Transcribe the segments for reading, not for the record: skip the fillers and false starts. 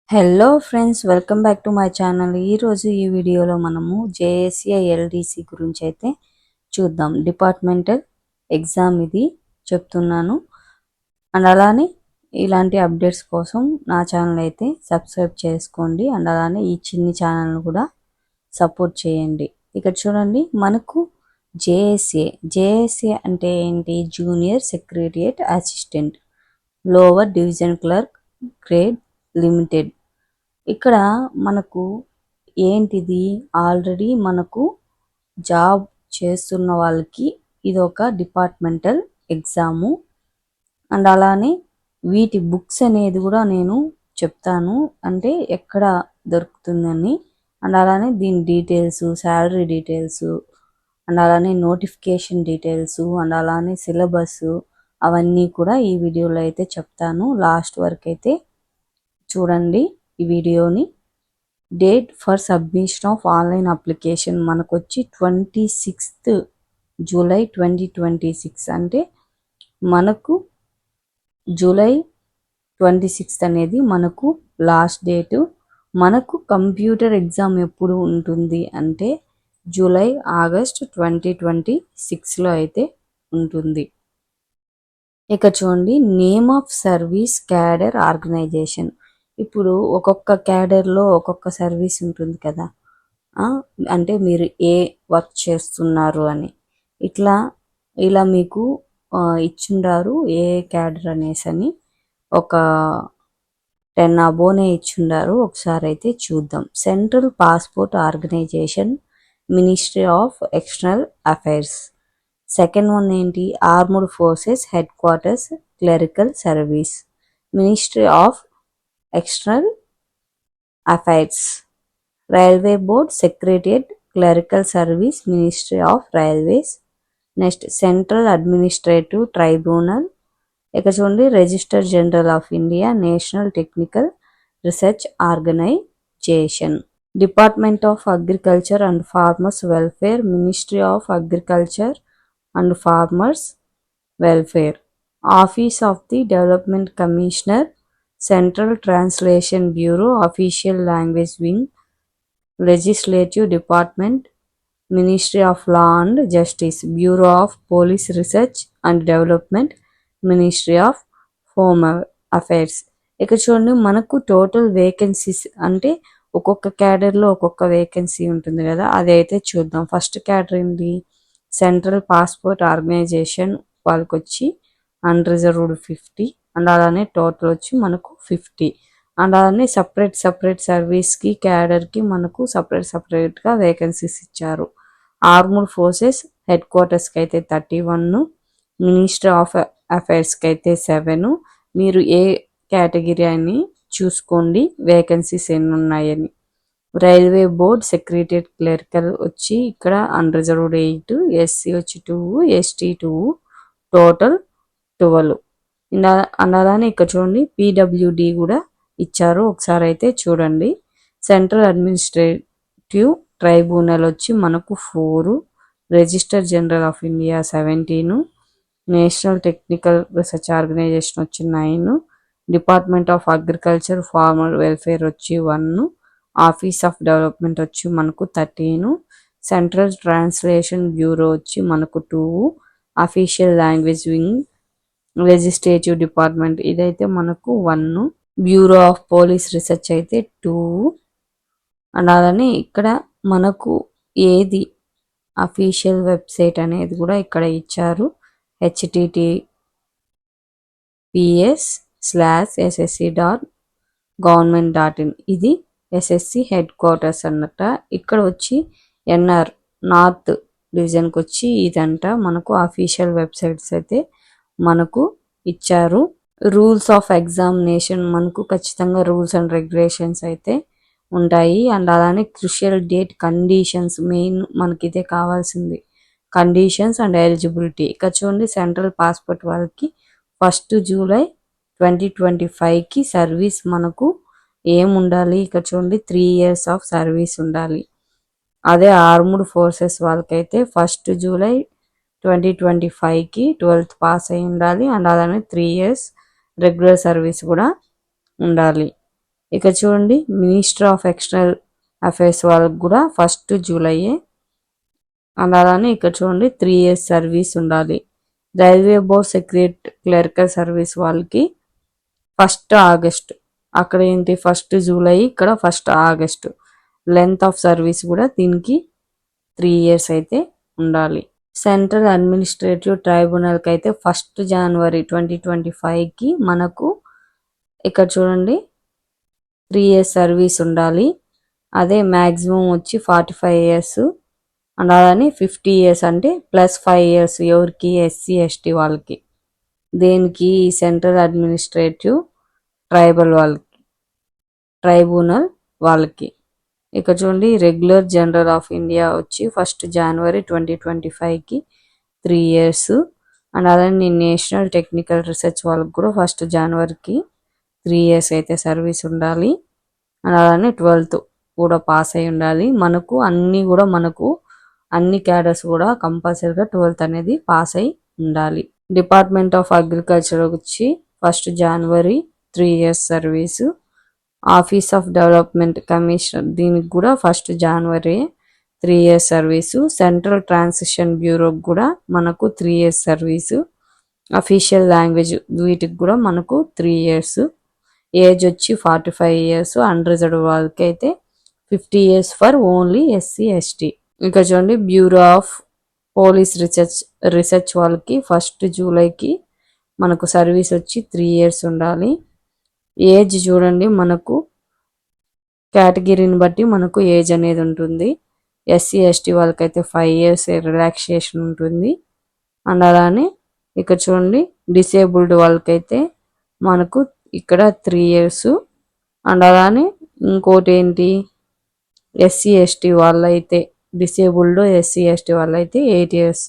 Hello friends, welcome back to my channel. ఈరోజు ఈ వీడియోలో మనము జేఏసీఐ ఎల్డీసీ గురించి అయితే చూద్దాం. డిపార్ట్మెంటల్ ఎగ్జామ్ ఇది చెప్తున్నాను. అండ్ అలానే ఇలాంటి అప్డేట్స్ కోసం నా ఛానల్ అయితే సబ్స్క్రైబ్ చేసుకోండి. అండ్ అలానే ఈ చిన్ని ఛానల్ను కూడా సపోర్ట్ చేయండి. ఇక్కడ చూడండి, మనకు జేఏసీఐ అంటే ఏంటి? Junior secretariat assistant, lower division clerk grade limited. ఇక్కడ మనకు ఏంటిది? ఆల్రెడీ మనకు జాబ్ చేస్తున్న వాళ్ళకి ఇది ఒక డిపార్ట్మెంటల్ ఎగ్జాము. అండ్ అలానే వీటి బుక్స్ అనేది కూడా నేను చెప్తాను, అంటే ఎక్కడ దొరుకుతుందని. అండ్ అలానే దీని డీటెయిల్స్, శాలరీ డీటెయిల్స్, అండ్ అలానే నోటిఫికేషన్ డీటెయిల్స్, అండ్ అలానే సిలబస్, అవన్నీ కూడా ఈ వీడియోలో అయితే చెప్తాను. లాస్ట్ వరకు అయితే చూడండి ఈ వీడియోని. Date for submission of online application మనకు వచ్చి 26th జూలై 2026. అంటే మనకు జూలై 26th అనేది మనకు లాస్ట్ డేటు. మనకు కంప్యూటర్ ఎగ్జామ్ ఎప్పుడు ఉంటుంది అంటే ఆగస్ట్ 2026లో అయితే ఉంటుంది. ఇక్కడ చూడండి, name of service cadre organization. ఇప్పుడు ఒక్కొక్క క్యాడర్లో ఒక్కొక్క సర్వీస్ ఉంటుంది కదా, అంటే మీరు ఏ వర్క్ చేస్తున్నారు అని ఇలా మీకు ఇచ్చుండారు ఏ క్యాడర్ అనేసి అని. ఒక 10 అబోనే ఇచ్చుండారు. ఒకసారి అయితే చూద్దాం. Central passport organisation, ministry of external affairs. Second one ఏంటి? Armed forces headquarters clerical service, ministry of external affairs. Railway board secretariat clerical service, ministry of railways. Next central administrative tribunal. ఇక్కడ చూడండి, registrar general of India, national technical research organisation. Department of agriculture and farmers welfare, ministry of agriculture and farmers welfare. Office of the development commissioner, central translation bureau, official language wing, legislative department, ministry of law and justice, bureau of police research and development, ministry of home affairs. ఇక్కడ చూడండి, మనకు total vacancies అంటే ఒక్కొక్క క్యాడర్లో ఒక్కొక్క vacancy ఉంటుంది కదా, అది అయితే చూద్దాం. ఫస్ట్ క్యాడర్ ఏంటి? సెంట్రల్ పాస్పోర్ట్ ఆర్గనైజేషన్ వాళ్ళకి వచ్చి అన్రిజర్వ్డ్ 50, అండ్ అలానే టోటల్ వచ్చి మనకు 50. అండ్ అలానే సపరేట్ సర్వీస్కి క్యాడర్కి మనకు సపరేట్గా వేకెన్సీస్ ఇచ్చారు. ఆర్మ్డ్ ఫోర్సెస్ హెడ్ క్వార్టర్స్కి అయితే 31, మినిస్ట్రీ ఆఫ్ అఫైర్స్కి అయితే 7. మీరు ఏ కేటగిరీ అని చూసుకోండి వేకెన్సీస్ ఎన్ని ఉన్నాయని. రైల్వే బోర్డ్ సెక్రటరియట్ క్లరికల్ వచ్చి ఇక్కడ అన్రిజర్వ్డ్ 8, ఎస్సీ వచ్చి 2, ఎస్టీ 2, టోటల్ 12. అలానే ఇక్కడ చూడండి, పీడబ్ల్యూడి కూడా ఇచ్చారు. ఒకసారి అయితే చూడండి. సెంట్రల్ అడ్మినిస్ట్రేటివ్ ట్రైబ్యునల్ వచ్చి మనకు 4, register general of India 17, national technical research organization వచ్చి 9, department of agriculture farmer welfare వచ్చి 1, ఆఫీస్ ఆఫ్ డెవలప్మెంట్ వచ్చి మనకు 13, సెంట్రల్ ట్రాన్స్లేషన్ బ్యూరో వచ్చి మనకు 2, official language wing, legislative department ఇదైతే మనకు 1, బ్యూరో ఆఫ్ పోలీస్ రీసెర్చ్ అయితే 2. అండ్ అలానే ఇక్కడ మనకు ఏది అఫీషియల్ వెబ్సైట్ అనేది కూడా ఇక్కడ ఇచ్చారు. https://ssc.government.in. ఇది ఎస్ఎస్సి హెడ్ క్వార్టర్స్ అన్నట్ట. ఇక్కడ వచ్చి ఎన్ఆర్ నార్త్ డివిజన్కి వచ్చి ఇదంట మనకు అఫీషియల్ వెబ్సైట్స్ అయితే మనకు ఇచ్చారు. రూల్స్ ఆఫ్ ఎగ్జామినేషన్ మనకు ఖచ్చితంగా రూల్స్ అండ్ రెగ్యులేషన్స్ అయితే ఉంటాయి. అండ్ అలానే క్రూషియల్ డేట్, కండిషన్స్, మెయిన్ మనకి ఇదే కావాల్సింది, కండిషన్స్ అండ్ ఎలిజిబిలిటీ. ఇక్కడ చూడండి, సెంట్రల్ పాస్పోర్ట్ వాళ్ళకి 1 జూలై 2025కి సర్వీస్ మనకు ఏముండాలి? ఇక్కడ చూడండి, 3 years ఆఫ్ సర్వీస్ ఉండాలి. అదే ఆర్మ్డ్ ఫోర్సెస్ వాళ్ళకైతే 1 జూలై 2025కి 12th పాస్ అయి ఉండాలి. అండ్ అలానే 3 years రెగ్యులర్ సర్వీస్ కూడా ఉండాలి. ఇక చూడండి మినిస్టర్ ఆఫ్ ఎక్స్టర్నల్ అఫైర్స్ వాళ్ళకి కూడా 1 జూలై. అలానే ఇక్కడ చూడండి 3 years సర్వీస్ ఉండాలి. Railway board secretary clerical service వాళ్ళకి 1 ఆగస్ట్. అక్కడ ఏంటి 1 జూలై, ఇక్కడ 1 ఆగస్ట్. లెంత్ ఆఫ్ సర్వీస్ కూడా దీనికి 3 years అయితే ఉండాలి. సెంట్రల్ అడ్మినిస్ట్రేటివ్ ట్రైబ్యునల్కి అయితే 1 జనవరి 2025కి మనకు ఇక్కడ చూడండి 3 years సర్వీస్ ఉండాలి. అదే మ్యాక్సిమం వచ్చి 45 years అండ్ అలానే 50 years అంటే +5 years ఎవరికి SC ST వాళ్ళకి. దేనికి సెంట్రల్ అడ్మినిస్ట్రేటివ్ ట్రైబ్యునల్ వాళ్ళకి. ఇక్కడ చూడండి రెగ్యులర్ జనరల్ ఆఫ్ ఇండియా వచ్చి 1 జనవరి 2025కి 3 years అండ్ అలానే నేషనల్ టెక్నికల్ రీసెర్చ్ వాళ్ళకి కూడా 1 జనవరికి 3 years అయితే సర్వీస్ ఉండాలి. అండ్ అలానే 12th కూడా పాస్ అయి ఉండాలి. అన్ని క్యాడర్స్ కూడా కంపల్సరీగా 12th అనేది పాస్ అయి ఉండాలి. డిపార్ట్మెంట్ ఆఫ్ అగ్రికల్చర్ వచ్చి 1 జనవరి 3 years service. Office of development commissioner దీనికి కూడా 1 జనవరి 3 years సర్వీసు. సెంట్రల్ ట్రాన్సిషన్ బ్యూరోకి కూడా మనకు 3 years సర్వీసు. అఫీషియల్ లాంగ్వేజ్ వీటికి కూడా మనకు 3 years. ఏజ్ వచ్చి 45 years. అన్రిజర్వ్డ్ వాళ్ళకి అయితే 50 years for only SC ST. ఇంకా చూడండి బ్యూరో ఆఫ్ పోలీస్ రీసెర్చ్ వాళ్ళకి 1 జూలైకి మనకు సర్వీస్ వచ్చి 3 years ఉండాలి. ఏజ్ చూడండి మనకు కేటగిరీని బట్టి మనకు ఏజ్ అనేది ఉంటుంది. SC ST వాళ్ళకైతే 5 years రిలాక్సేషన్ ఉంటుంది. అండ్ అలానే ఇక్కడ చూడండి డిసేబుల్డ్ వాళ్ళకైతే మనకు ఇక్కడ 3 years. అండ్ అలానే ఇంకోటి ఏంటి SC ST వాళ్ళైతే డిసేబుల్డ్ SC ST వాళ్ళైతే 8 years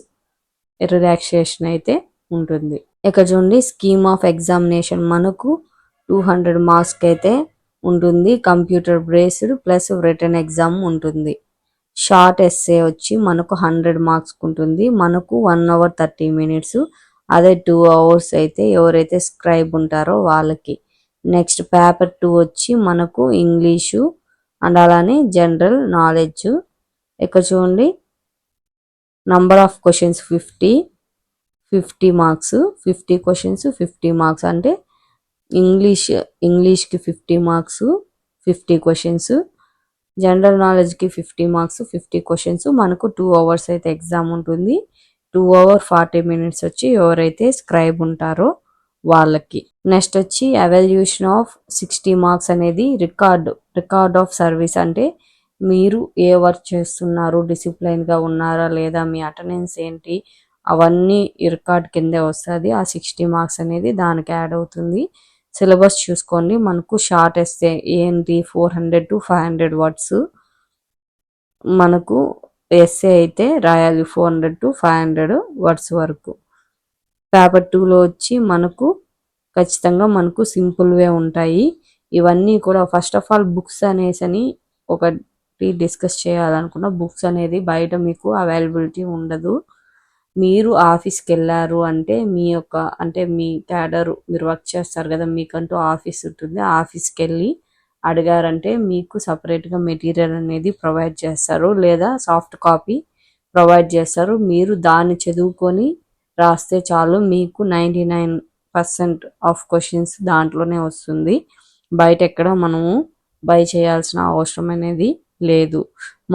రిలాక్సేషన్ అయితే ఉంటుంది. ఇక్కడ చూడండి స్కీమ్ ఆఫ్ ఎగ్జామినేషన్ మనకు 200 marks అయితే ఉంటుంది. Computer based plus return exam ఉంటుంది. షార్ట్ ఎస్సే వచ్చి మనకు 100 marks ఉంటుంది. మనకు 1 hour 30 minutes. అదే 2 hours అయితే ఎవరైతే స్క్రైబ్ ఉంటారో వాళ్ళకి. నెక్స్ట్ పేపర్ 2 వచ్చి మనకు ఇంగ్లీషు అండ్ అలానే జనరల్ నాలెడ్జ్. ఇక్కడ చూడండి number of questions 50 marks. 50 questions 50 marks అంటే ఇంగ్లీష్కి 50 marks 50 questions. జనరల్ నాలెడ్జ్కి 50 marks 50 questions. మనకు 2 hours అయితే ఎగ్జామ్ ఉంటుంది. 2 hours 40 minutes వచ్చి ఎవరైతే స్క్రైబ్ ఉంటారో వాళ్ళకి. నెక్స్ట్ వచ్చి ఎవాల్యుయేషన్ ఆఫ్ 60 marks అనేది రికార్డ్ ఆఫ్ సర్వీస్ అంటే మీరు ఏ వర్క్ చేస్తున్నారు, డిసిప్లైన్గా ఉన్నారా లేదా, మీ అటెండెన్స్ ఏంటి, అవన్నీ రికార్డ్ కిందే వస్తుంది. ఆ 60 marks అనేది దానికి యాడ్ అవుతుంది. సిలబస్ చూసుకోండి మనకు షార్ట్ ఎస్సే ఏంటి 400 to 500 words. మనకు ఎస్సే అయితే రాయాలి 400 to 500 words వరకు. పేపర్ 2లో వచ్చి మనకు ఖచ్చితంగా మనకు సింపుల్వే ఉంటాయి. ఇవన్నీ కూడా ఫస్ట్ ఆఫ్ ఆల్ బుక్స్ అనేసి ఒకటి డిస్కస్ చేయాలనుకున్న బుక్స్ అనేది బయట మీకు అవైలబిలిటీ ఉండదు. మీరు ఆఫీస్కి వెళ్ళారు అంటే మీ క్యాడర్ మీరు వర్క్ చేస్తారు కదా, మీకంటూ ఆఫీస్ ఉంటుంది. ఆఫీస్కి వెళ్ళి అడిగారంటే మీకు సపరేట్గా మెటీరియల్ అనేది ప్రొవైడ్ చేస్తారు లేదా సాఫ్ట్ కాపీ ప్రొవైడ్ చేస్తారు. మీరు దాన్ని చదువుకొని రాస్తే చాలు, మీకు 99% ఆఫ్ క్వశ్చన్స్ దాంట్లోనే వస్తుంది. బయట ఎక్కడ మనము బై చేయాల్సిన అవసరం అనేది లేదు.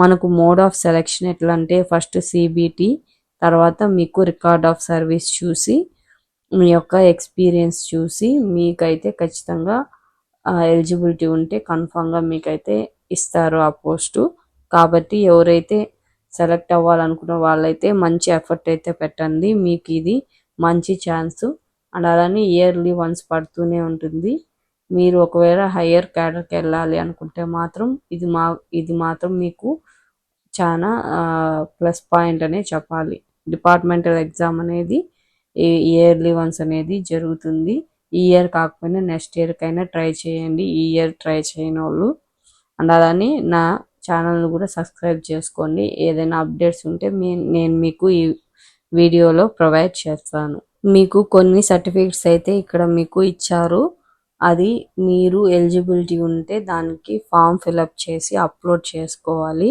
మనకు మోడ్ ఆఫ్ సెలెక్షన్ ఎట్లా అంటే ఫస్ట్ CBT, తర్వాత మీకు రికార్డ్ ఆఫ్ సర్వీస్ చూసి మీ యొక్క ఎక్స్పీరియన్స్ చూసి మీకైతే ఖచ్చితంగా ఎలిజిబిలిటీ ఉంటే కన్ఫామ్గా మీకైతే ఇస్తారు ఆ పోస్టు. కాబట్టి ఎవరైతే సెలెక్ట్ అవ్వాలనుకున్న వాళ్ళైతే మంచి ఎఫర్ట్ అయితే పెట్టండి, మీకు ఇది మంచి ఛాన్స్. అండ్ అలానే ఇయర్లీ వన్స్ పడుతూనే ఉంటుంది. మీరు ఒకవేళ హయ్యర్ క్యాడర్కి వెళ్ళాలి అనుకుంటే మాత్రం ఇది మాత్రం మీకు చాలా ప్లస్ పాయింట్ అనే చెప్పాలి. డిపార్ట్మెంటల్ ఎగ్జామ్ అనేది ఇయర్లీ వన్స్ అనేది జరుగుతుంది. ఈ ఇయర్ కాకపోయినా నెక్స్ట్ ఇయర్కైనా ట్రై చేయండి, ఈ ఇయర్ ట్రై చేయని వాళ్ళు. అండ్ అలానే నా ఛానల్ని కూడా సబ్స్క్రైబ్ చేసుకోండి. ఏదైనా అప్డేట్స్ ఉంటే నేను మీకు ఈ వీడియోలో ప్రొవైడ్ చేస్తాను. మీకు కొన్ని సర్టిఫికెట్స్ అయితే ఇక్కడ మీకు ఇచ్చారు. అది మీరు ఎలిజిబిలిటీ ఉంటే దానికి ఫామ్ ఫిలప్ చేసి అప్లోడ్ చేసుకోవాలి.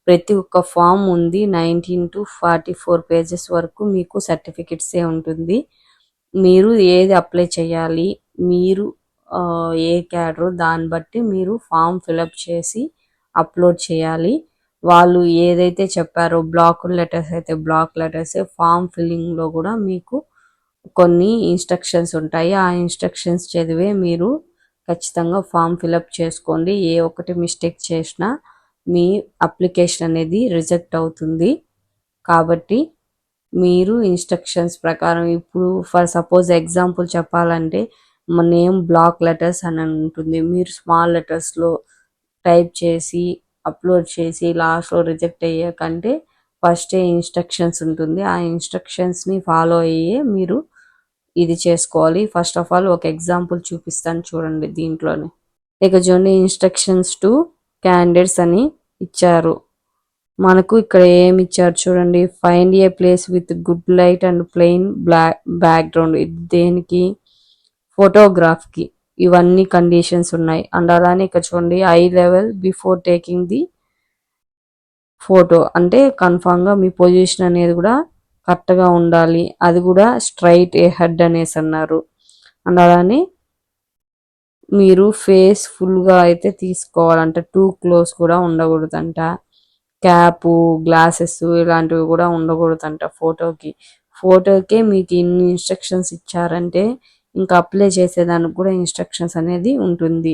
ప్రతి ఒక్క ఫామ్ ఉంది. 19 to 44 పేజెస్ వరకు మీకు సర్టిఫికెట్సే ఉంటుంది. మీరు ఏది అప్లై చేయాలి, మీరు ఏ క్యాడర్ దాన్ని బట్టి మీరు ఫామ్ ఫిలప్ చేసి అప్లోడ్ చేయాలి. వాళ్ళు ఏదైతే చెప్పారో బ్లాక్ లెటర్స్ అయితే బ్లాక్ లెటర్స్, ఫామ్ ఫిల్లింగ్లో కూడా మీకు కొన్ని ఇన్స్ట్రక్షన్స్ ఉంటాయి. ఆ ఇన్స్ట్రక్షన్స్ చదివే మీరు ఖచ్చితంగా ఫామ్ ఫిలప్ చేసుకోండి. ఏ ఒక్కటి మిస్టేక్ చేసినా మీ అప్లికేషన్ అనేది రిజెక్ట్ అవుతుంది. కాబట్టి మీరు ఇన్స్ట్రక్షన్స్ ప్రకారం ఇప్పుడు ఫర్ సపోజ్ ఎగ్జాంపుల్ చెప్పాలంటే నేమ్ బ్లాక్ లెటర్స్ అని ఉంటుంది. మీరు స్మాల్ లెటర్స్లో టైప్ చేసి అప్లోడ్ చేసి లాస్ట్లో రిజెక్ట్ అయ్యే కంటే ఫస్టే ఇన్స్ట్రక్షన్స్ ఉంటుంది. ఆ ఇన్స్ట్రక్షన్స్ని ఫాలో అయ్యే మీరు ఇది చేసుకోవాలి. ఫస్ట్ ఆఫ్ ఆల్ ఒక ఎగ్జాంపుల్ చూపిస్తాను చూడండి దీంట్లోనే. ఇక చూడండి ఇన్స్ట్రక్షన్స్ టు క్యాండిడేట్స్ అని ఇచ్చారు. మనకు ఇక్కడ ఏమి ఇచ్చారు చూడండి. Find a place with good light and plain background. ఇది దేనికి? ఫోటోగ్రాఫ్కి. ఇవన్నీ కండిషన్స్ ఉన్నాయి. అండ్ అలానే ఇక్కడ చూడండి I level before taking the photo, అంటే కన్ఫామ్గా మీ పొజిషన్ అనేది కూడా కరెక్ట్గా ఉండాలి. అది కూడా స్ట్రైట్ ఏ హెడ్ అనేసి అన్నారు. అండ్ అలానే మీరు ఫేస్ ఫుల్గా అయితే తీసుకోవాలంట, టూ క్లోజ్ కూడా ఉండకూడదంట. క్యాపు, గ్లాసెస్ ఇలాంటివి కూడా ఉండకూడదంట ఫోటోకే మీకు ఇన్ని ఇన్స్ట్రక్షన్స్ ఇచ్చారంటే ఇంకా అప్లై చేసేదానికి కూడా ఇన్స్ట్రక్షన్స్ అనేది ఉంటుంది.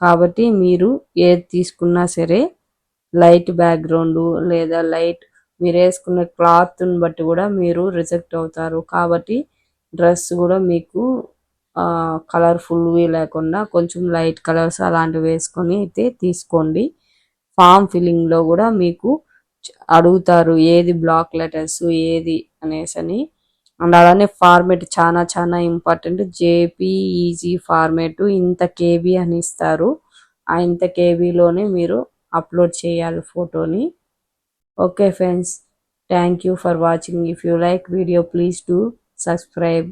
కాబట్టి మీరు ఏది తీసుకున్నా సరే లైట్ బ్యాక్గ్రౌండ్ లేదా లైట్ మీరు వేసుకున్న క్లాత్ని బట్టి కూడా మీరు రిజెక్ట్ అవుతారు. కాబట్టి డ్రెస్ కూడా మీకు కలర్ఫుల్వి లేకుండా కొంచెం లైట్ కలర్స్ అలాంటివి వేసుకొని అయితే తీసుకోండి. ఫామ్ ఫిల్లింగ్లో కూడా మీకు అడుగుతారు ఏది బ్లాక్ లెటర్స్ ఏది అనేసని. అండ్ అలానే ఫార్మేట్ చాలా చాలా ఇంపార్టెంట్. జేపీఈజీ ఫార్మేట్ ఇంత కేబీ అని ఇస్తారు. ఆ ఇంత కేబీలోనే మీరు అప్లోడ్ చేయాలి ఫోటోని. Okay friends, thank you for watching. If you like video please do subscribe.